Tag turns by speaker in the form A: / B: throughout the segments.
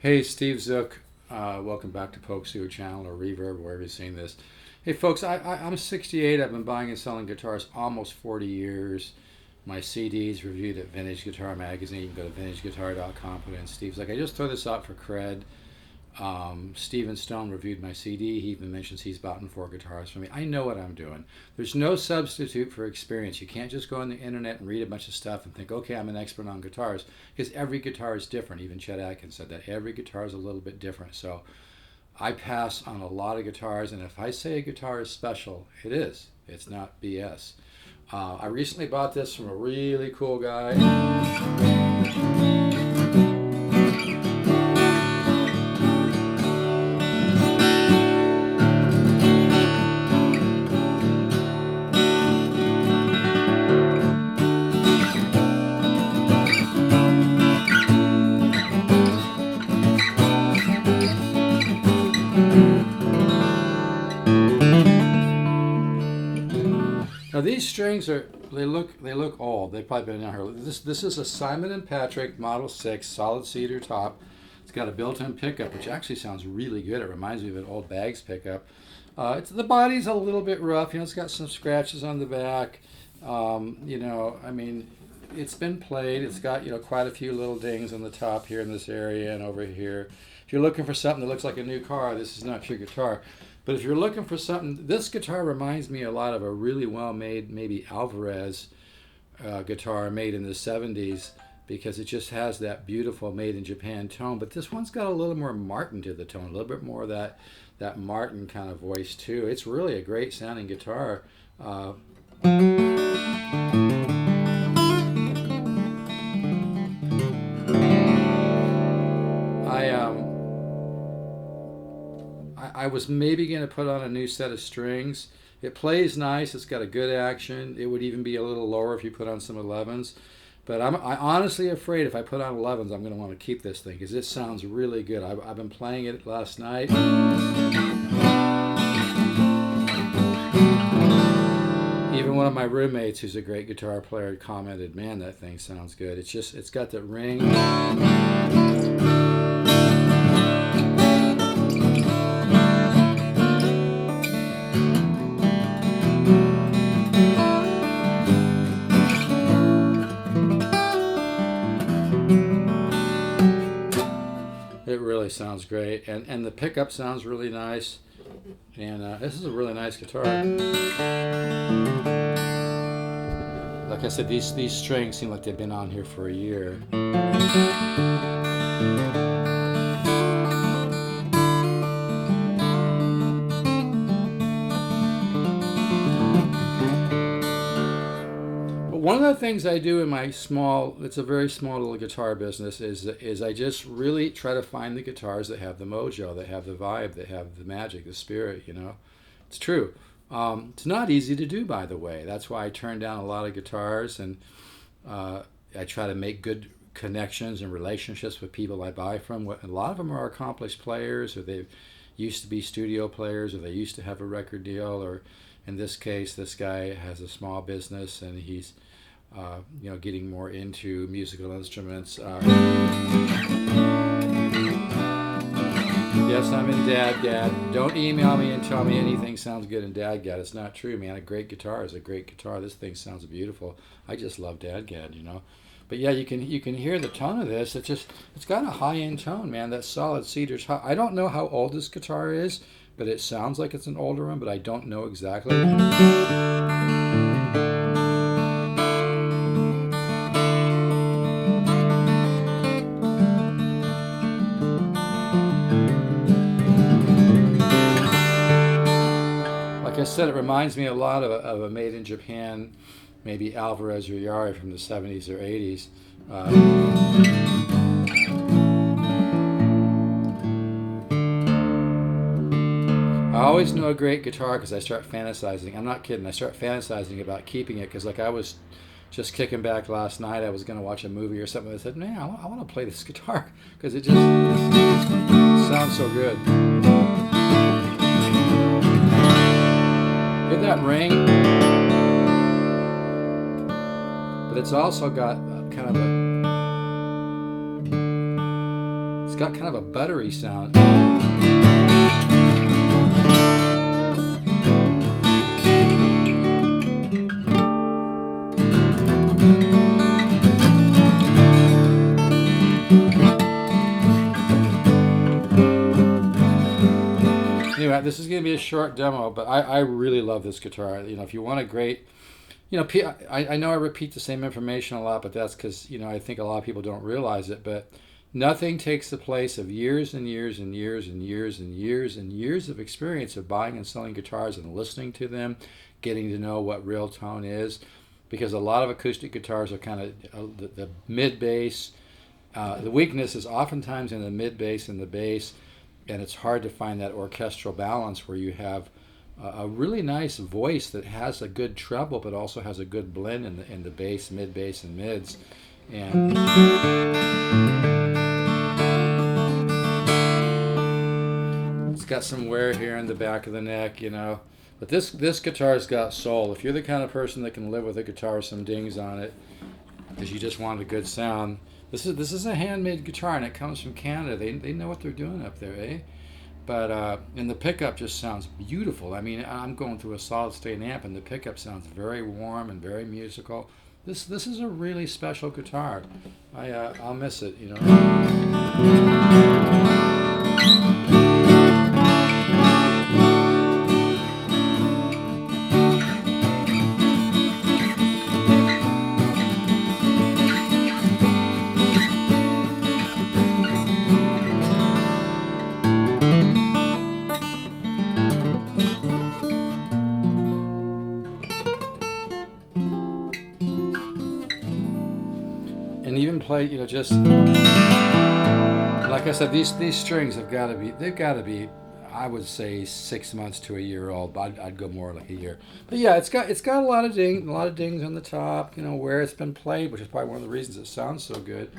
A: Hey, Steve Zook. Welcome back to Polk's Your channel or Reverb, wherever you're seeing this. Hey, folks, I'm 68. I've been buying and selling guitars almost 40 years. My CDs reviewed at Vintage Guitar Magazine. You can go to vintageguitar.com, put in Steve's. Like, I just throw this out for cred. Steven Stone reviewed my CD. He even mentions he's bought 4 guitars from me. I know what I'm doing. There's no substitute for experience. You can't just go on the internet and read a bunch of stuff and think, okay, I'm an expert on guitars, because every guitar is different. Even Chet Atkins said that every guitar is a little bit different. So I pass on a lot of guitars, and if I say a guitar is special, it is. It's not BS. I recently bought this from a really cool guy. Now these strings they look old. They've probably been out here. This is a Simon and Patrick Model 6 solid cedar top. It's got a built-in pickup, which actually sounds really good. It reminds me of an old Bags pickup. The body's a little bit rough. It's got some scratches on the back. I mean, it's been played. It's got quite a few little dings on the top here in this area and over here. If you're looking for something that looks like a new car, this is not your guitar. But if you're looking for something, this guitar reminds me a lot of a really well-made, maybe Alvarez guitar made in the 70s, because it just has that beautiful made in Japan tone. But this one's got a little more Martin to the tone, a little bit more of that Martin kind of voice too. It's really a great sounding guitar. I was maybe going to put on a new set of strings. It plays nice. It's got a good action. It would even be a little lower if you put on some 11s. But I'm honestly afraid if I put on 11s, I'm going to want to keep this thing because it sounds really good. I've been playing it last night. Even one of my roommates, who's a great guitar player, commented, "Man, that thing sounds good." It's got that ring. It really sounds great, and the pickup sounds really nice, and this is a really nice guitar. Like I said, these strings seem like they've been on here for a year. One of the things I do in my it's a very small little guitar business, is I just really try to find the guitars that have the mojo, that have the vibe, that have the magic, the spirit, It's true. It's not easy to do, by the way. That's why I turn down a lot of guitars, and I try to make good connections and relationships with people I buy from. A lot of them are accomplished players, or they used to be studio players, or they used to have a record deal, or in this case, this guy has a small business and he's getting more into musical instruments. Yes, I'm in Dadgad. Don't email me and tell me anything sounds good in Dadgad. It's not true, man. A great guitar is a great guitar. This thing sounds beautiful. I just love Dadgad, But yeah, you can hear the tone of this. It's got a high-end tone, man. That solid cedar top. I don't know how old this guitar is, but it sounds like it's an older one, but I don't know exactly. Like I said, it reminds me a lot of a made in Japan, maybe Alvarez or Yari from the 70s or 80s. I always know a great guitar because I start fantasizing. I'm not kidding. I start fantasizing about keeping it because, like, I was just kicking back last night. I was going to watch a movie or something. I said, man, I want to play this guitar because it just sounds so good. Hear that ring? But it's also got kind of a got kind of a buttery sound. Anyway, this is going to be a short demo, but I really love this guitar. You know, if you want a great, you know, I know I repeat the same information a lot, but that's because, you know, I think a lot of people don't realize it, but nothing takes the place of years and years and years and years and years and years of experience of buying and selling guitars and listening to them, getting to know what real tone is, because a lot of acoustic guitars are kind of the mid bass. The weakness is oftentimes in the mid bass and the bass, and it's hard to find that orchestral balance where you have a really nice voice that has a good treble but also has a good blend in the bass, mid bass, and mids. And it's got some wear here in the back of the neck, you know. But this guitar's got soul. If you're the kind of person that can live with a guitar with some dings on it, because you just want a good sound, this is a handmade guitar, and it comes from Canada. They know what they're doing up there, eh? But and the pickup just sounds beautiful. I mean, I'm going through a solid state amp, and the pickup sounds very warm and very musical. This is a really special guitar. I'll miss it, you know. And even play, you know, just like I said, these strings they've got to be, I would say 6 months to a year old. But I'd go more like a year. But yeah, it's got a lot of dings on the top, you know, where it's been played, which is probably one of the reasons it sounds so good.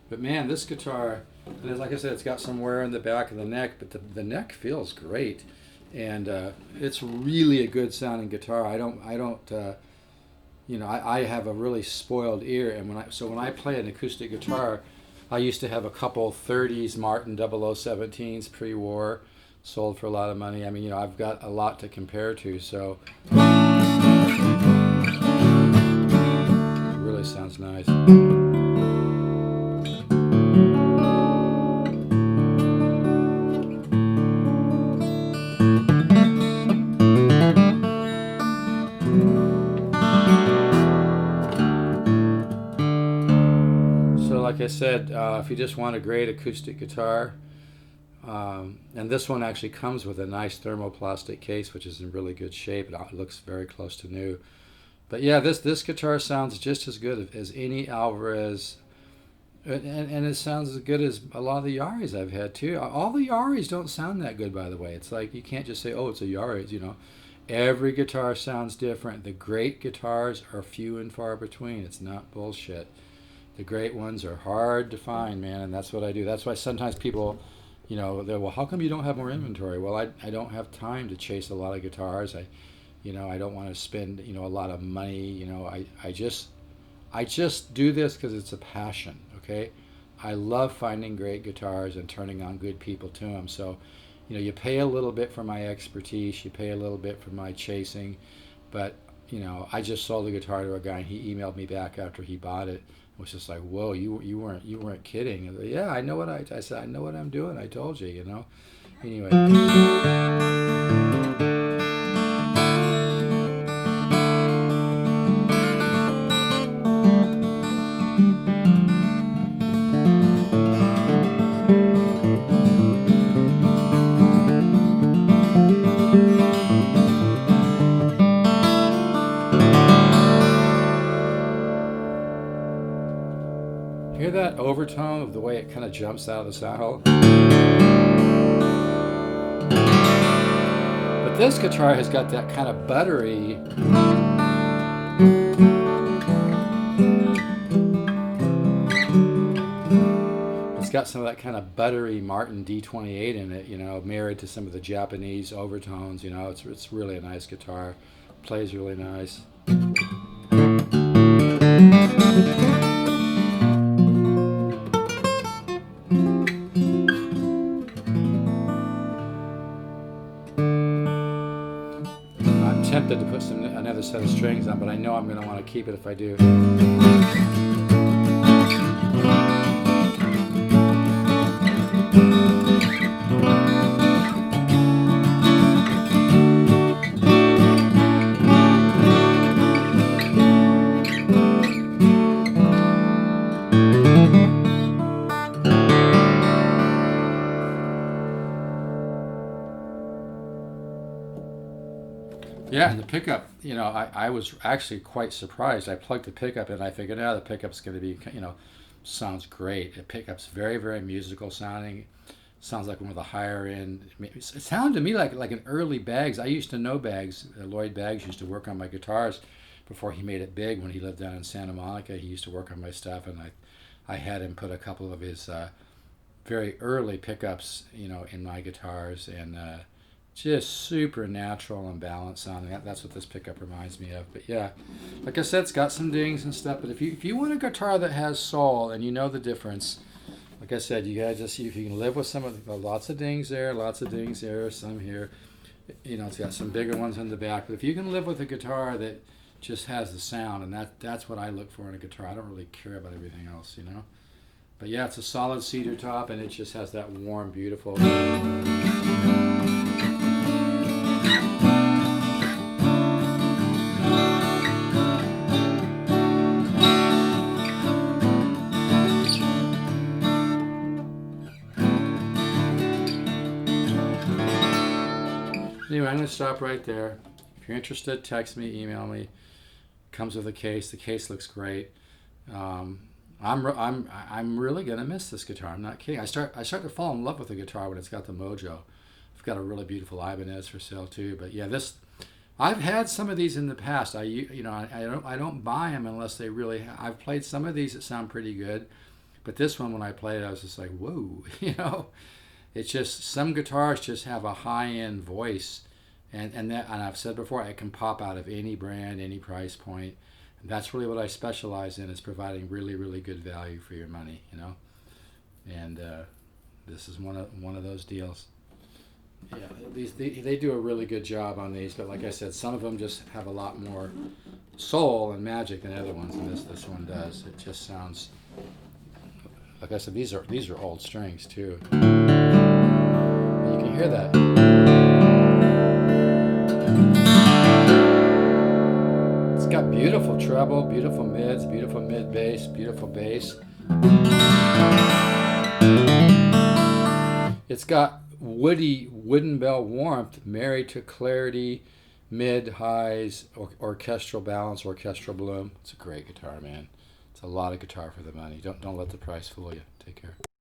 A: But man, this guitar, like I said, it's got some wear in the back of the neck, but the neck feels great, and it's really a good sounding guitar. I don't. You know, I have a really spoiled ear, and when I play an acoustic guitar, I used to have a couple 30s Martin 0017s pre-war, sold for a lot of money. I mean, you know, I've got a lot to compare to, so it really sounds nice. Like I said, if you just want a great acoustic guitar, and this one actually comes with a nice thermoplastic case, which is in really good shape. It looks very close to new. But yeah, this guitar sounds just as good as any Alvarez, and it sounds as good as a lot of the Yaris I've had too. All the Yaris don't sound that good, by the way. It's like you can't just say, oh, it's a Yaris, you know. Every guitar sounds different. The great guitars are few and far between. It's not bullshit. The great ones are hard to find, man, and that's what I do. That's why sometimes people, you know, they're, well, how come you don't have more inventory? Well, I don't have time to chase a lot of guitars. I don't want to spend, you know, a lot of money. You know, I just do this because it's a passion, okay? I love finding great guitars and turning on good people to them. So, you know, you pay a little bit for my expertise, you pay a little bit for my chasing, but, you know, I just sold a guitar to a guy, and he emailed me back after he bought it. It was just like, whoa, you weren't kidding. And yeah, I know what I said. I know what I'm doing. I told you, you know. Anyway. Hear that overtone of the way it kind of jumps out of the sound hole? But this guitar has got that kind of buttery. It's got some of that kind of buttery Martin D28 in it, you know, married to some of the Japanese overtones. You know, it's really a nice guitar. Plays really nice. tempted to put another set of strings on, but I know I'm going to want to keep it if I do. Yeah, and the pickup, I was actually quite surprised. I plugged the pickup in, and I figured, the pickup's going to be, sounds great. The pickup's very, very musical sounding. Sounds like one of the higher end. It sounded to me like an early Baggs. I used to know Baggs. Lloyd Baggs used to work on my guitars before he made it big when he lived down in Santa Monica. He used to work on my stuff, and I had him put a couple of his very early pickups, in my guitars, and just super natural and balanced sounding. That's what this pickup reminds me of. But yeah, like I said, it's got some dings and stuff. But if you want a guitar that has soul and you know the difference, like I said, you gotta just see if you can live with some of lots of dings there, some here. It's got some bigger ones in the back. But if you can live with a guitar that just has the sound, and that's what I look for in a guitar. I don't really care about everything else, But yeah, it's a solid cedar top, and it just has that warm, beautiful. Anyway, I'm going to stop right there. If you're interested, text me, email me. Comes with a case. The case looks great. I'm really going to miss this guitar. I'm not kidding. I start to fall in love with the guitar when it's got the mojo. I've got a really beautiful Ibanez for sale too. But yeah, I've had some of these in the past. I don't buy them unless they really. I've played some of these that sound pretty good, but this one when I played it, I was just like, whoa, It's just some guitars just have a high-end voice, and I've said before, it can pop out of any brand, any price point. And that's really what I specialize in, is providing really, really good value for your money, And this is one of those deals. Yeah, they do a really good job on these, but like I said, some of them just have a lot more soul and magic than other ones, and this one does. It just sounds, like I said, these are old strings too. You can hear that. It's got beautiful treble, beautiful mids, beautiful mid bass, beautiful bass. It's got woody wooden bell warmth married to clarity, mid, highs, orchestral balance, orchestral bloom. It's a great guitar, man. It's a lot of guitar for the money. Don't let the price fool you. Take care.